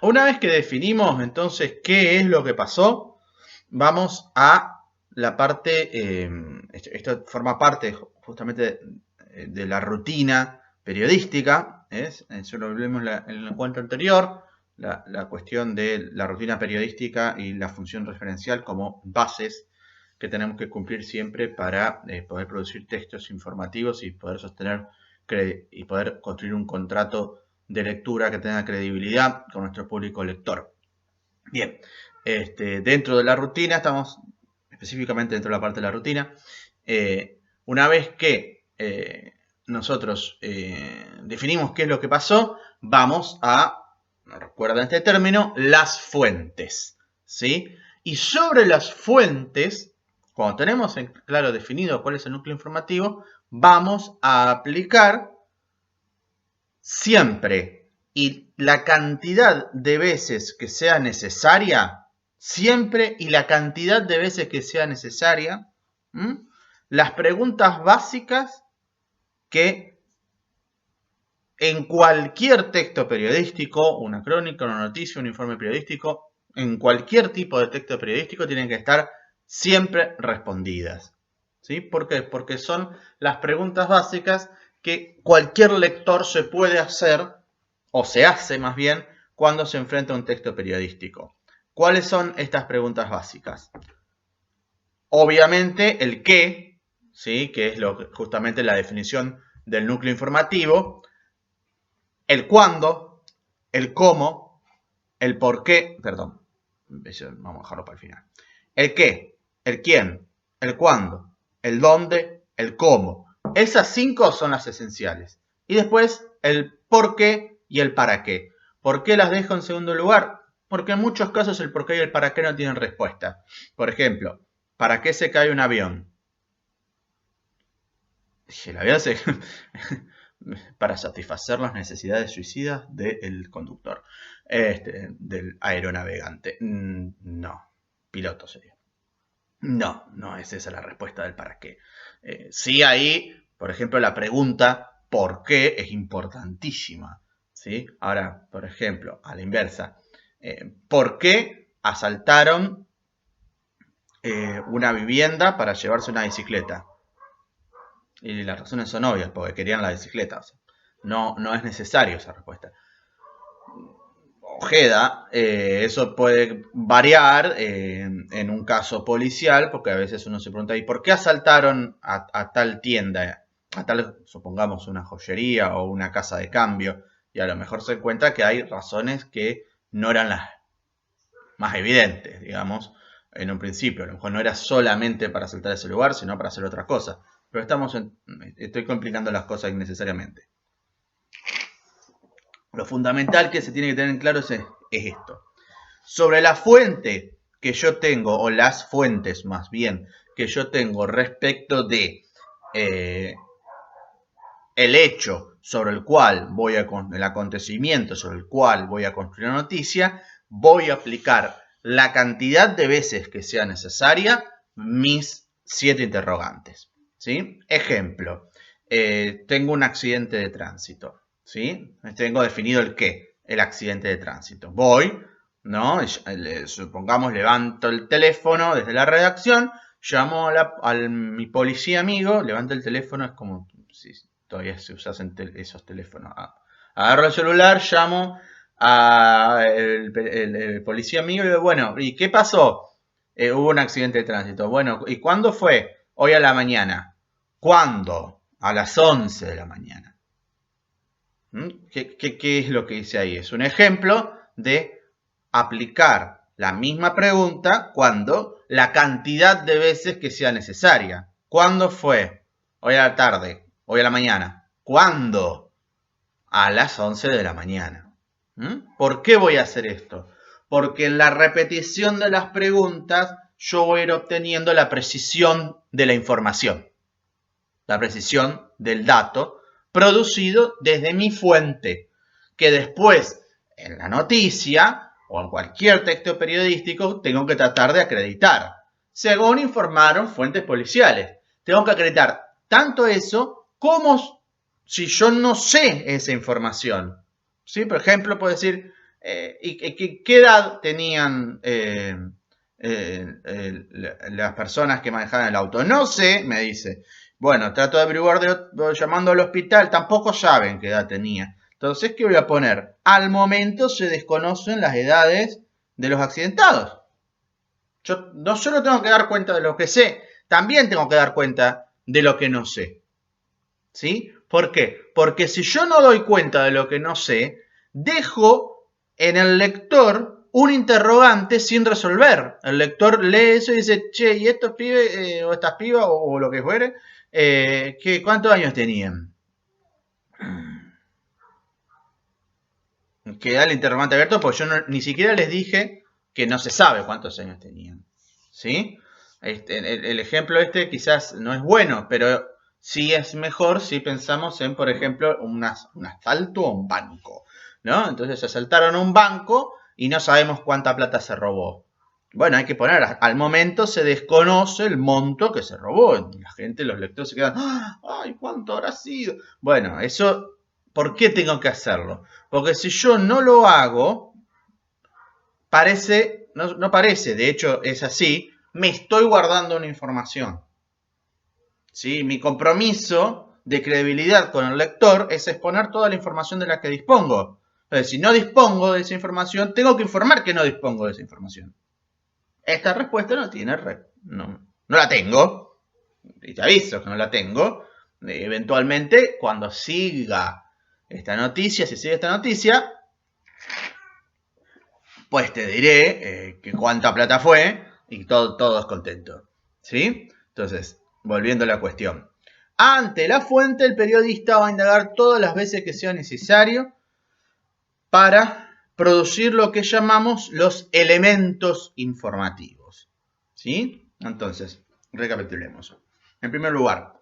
Una vez que definimos entonces qué es lo que pasó, vamos a la parte, esto forma parte justamente de la rutina periodística, eso lo vimos en el encuentro anterior, la cuestión de la rutina periodística y la función referencial como bases que tenemos que cumplir siempre para poder producir textos informativos y poder sostener y poder construir un contrato de lectura que tenga credibilidad con nuestro público lector. Bien, dentro de la rutina, estamos específicamente dentro de la parte de la rutina. Una vez que nosotros definimos qué es lo que pasó, vamos a, recuerden este término, las fuentes, ¿sí? Y sobre las fuentes, cuando tenemos en claro definido cuál es el núcleo informativo, vamos a aplicar siempre y la cantidad de veces que sea necesaria, siempre y la cantidad de veces que sea necesaria, las preguntas básicas que en cualquier texto periodístico, una crónica, una noticia, un informe periodístico, en cualquier tipo de texto periodístico tienen que estar siempre respondidas. ¿Sí? ¿Por qué? Porque son las preguntas básicas que cualquier lector se puede hacer, o se hace más bien, cuando se enfrenta a un texto periodístico. ¿Cuáles son estas preguntas básicas? Obviamente el qué, ¿sí? Que es justamente la definición del núcleo informativo, el cuándo, el cómo, el por qué, perdón, vamos a dejarlo para el final. El qué, el quién, el cuándo, el dónde, el cómo. Esas 5 son las esenciales. Y después el por qué y el para qué. ¿Por qué las dejo en segundo lugar? Porque en muchos casos el por qué y el para qué no tienen respuesta. Por ejemplo, ¿para qué se cae un avión? El avión se... para satisfacer las necesidades suicidas del conductor, del aeronavegante. No, piloto sería. No, no es esa la respuesta del para qué. Sí, ahí, por ejemplo, la pregunta ¿por qué? Es importantísima. ¿Sí? Ahora, por ejemplo, a la inversa, ¿por qué asaltaron una vivienda para llevarse una bicicleta? Y las razones son obvias, porque querían la bicicleta. O sea, no es necesario esa respuesta. Ojeda, eso puede variar en un caso policial, porque a veces uno se pregunta, ¿y por qué asaltaron a tal tienda? A tal, supongamos, una joyería o una casa de cambio. Y a lo mejor se encuentra que hay razones que no eran las más evidentes, digamos, en un principio. A lo mejor no era solamente para asaltar ese lugar, sino para hacer otra cosa. Pero estoy complicando las cosas innecesariamente. Lo fundamental que se tiene que tener en claro es esto. Sobre la fuente que yo tengo, o las fuentes más bien, que yo tengo respecto de el hecho sobre el cual voy a, el acontecimiento sobre el cual voy a construir una noticia, voy a aplicar la cantidad de veces que sea necesaria mis 7 interrogantes. ¿Sí? Ejemplo, tengo un accidente de tránsito. ¿Sí? Tengo definido el qué, el accidente de tránsito. Voy, ¿no? Supongamos, levanto el teléfono desde la redacción, llamo a mi policía amigo, levanto el teléfono, es como si todavía se usasen esos teléfonos. Agarro el celular, llamo al policía amigo y digo, bueno, ¿y qué pasó? Hubo un accidente de tránsito. Bueno, ¿y cuándo fue? Hoy a la mañana. ¿Cuándo? A las 11 de la mañana. ¿Qué es lo que dice ahí? Es un ejemplo de aplicar la misma pregunta cuando la cantidad de veces que sea necesaria. ¿Cuándo fue? Hoy a la tarde, hoy a la mañana. ¿Cuándo? A las 11 de la mañana. ¿Por qué voy a hacer esto? Porque en la repetición de las preguntas yo voy a ir obteniendo la precisión de la información, la precisión del dato producido desde mi fuente, que después en la noticia o en cualquier texto periodístico tengo que tratar de acreditar, según informaron fuentes policiales. Tengo que acreditar tanto eso como si yo no sé esa información. ¿Sí? Por ejemplo, puedo decir, ¿Qué edad tenían las personas que manejaban el auto? No sé, me dice. Bueno, trato de averiguar llamando al hospital, tampoco saben qué edad tenía. Entonces, ¿qué voy a poner? Al momento se desconocen las edades de los accidentados. Yo no solo tengo que dar cuenta de lo que sé, también tengo que dar cuenta de lo que no sé. ¿Sí? ¿Por qué? Porque si yo no doy cuenta de lo que no sé, dejo en el lector un interrogante sin resolver. El lector lee eso y dice, che, ¿y estos pibes o estas pibas o lo que fuere, cuántos años tenían? Queda el interrogante abierto porque yo ni siquiera les dije que no se sabe cuántos años tenían. ¿Sí? El ejemplo quizás no es bueno, pero sí es mejor si pensamos en, por ejemplo, un asalto a un banco, ¿no? Entonces asaltaron un banco y no sabemos cuánta plata se robó. Bueno, hay que poner, al momento se desconoce el monto que se robó. La gente, los lectores se quedan, ¡ay, cuánto habrá sido! Bueno, eso, ¿por qué tengo que hacerlo? Porque si yo no lo hago, parece, no parece, de hecho es así, me estoy guardando una información. ¿Sí? Mi compromiso de credibilidad con el lector es exponer toda la información de la que dispongo. Entonces, si no dispongo de esa información, tengo que informar que no dispongo de esa información. Esta respuesta no tiene no la tengo. Y te aviso que no la tengo. Eventualmente, cuando siga esta noticia, si sigue esta noticia, pues te diré que cuánta plata fue y todos contentos. ¿Sí? Entonces, volviendo a la cuestión. Ante la fuente, el periodista va a indagar todas las veces que sea necesario para producir lo que llamamos los elementos informativos. ¿Sí? Entonces, recapitulemos. En primer lugar,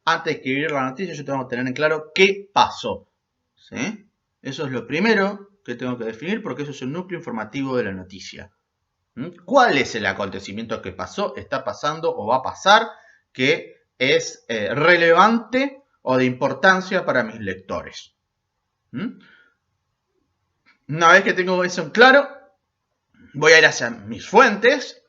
antes de escribir la noticia, yo tengo que tener en claro qué pasó. ¿Sí? Eso es lo primero que tengo que definir porque eso es el núcleo informativo de la noticia. ¿Cuál es el acontecimiento que pasó, está pasando o va a pasar que es relevante o de importancia para mis lectores? Una vez que tengo eso en claro, voy a ir hacia mis fuentes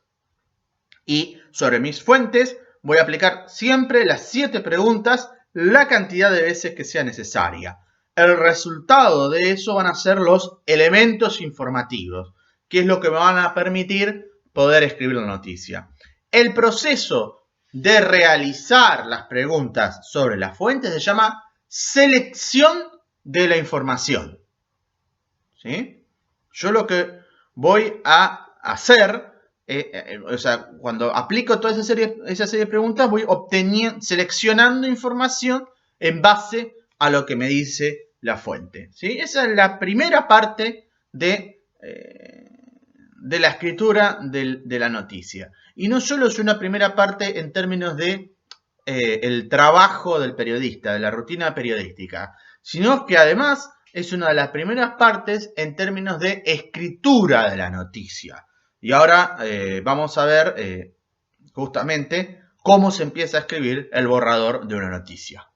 y sobre mis fuentes voy a aplicar siempre las 7 preguntas la cantidad de veces que sea necesaria. El resultado de eso van a ser los elementos informativos, que es lo que me van a permitir poder escribir la noticia. El proceso de realizar las preguntas sobre las fuentes se llama selección de la información. ¿Sí? Yo lo que voy a hacer, o sea, cuando aplico toda esa serie de preguntas, voy seleccionando información en base a lo que me dice la fuente. ¿Sí? Esa es la primera parte de la escritura de la noticia. Y no solo es una primera parte en términos de el trabajo del periodista, de la rutina periodística, sino que además es una de las primeras partes en términos de escritura de la noticia. Y ahora vamos a ver justamente cómo se empieza a escribir el borrador de una noticia.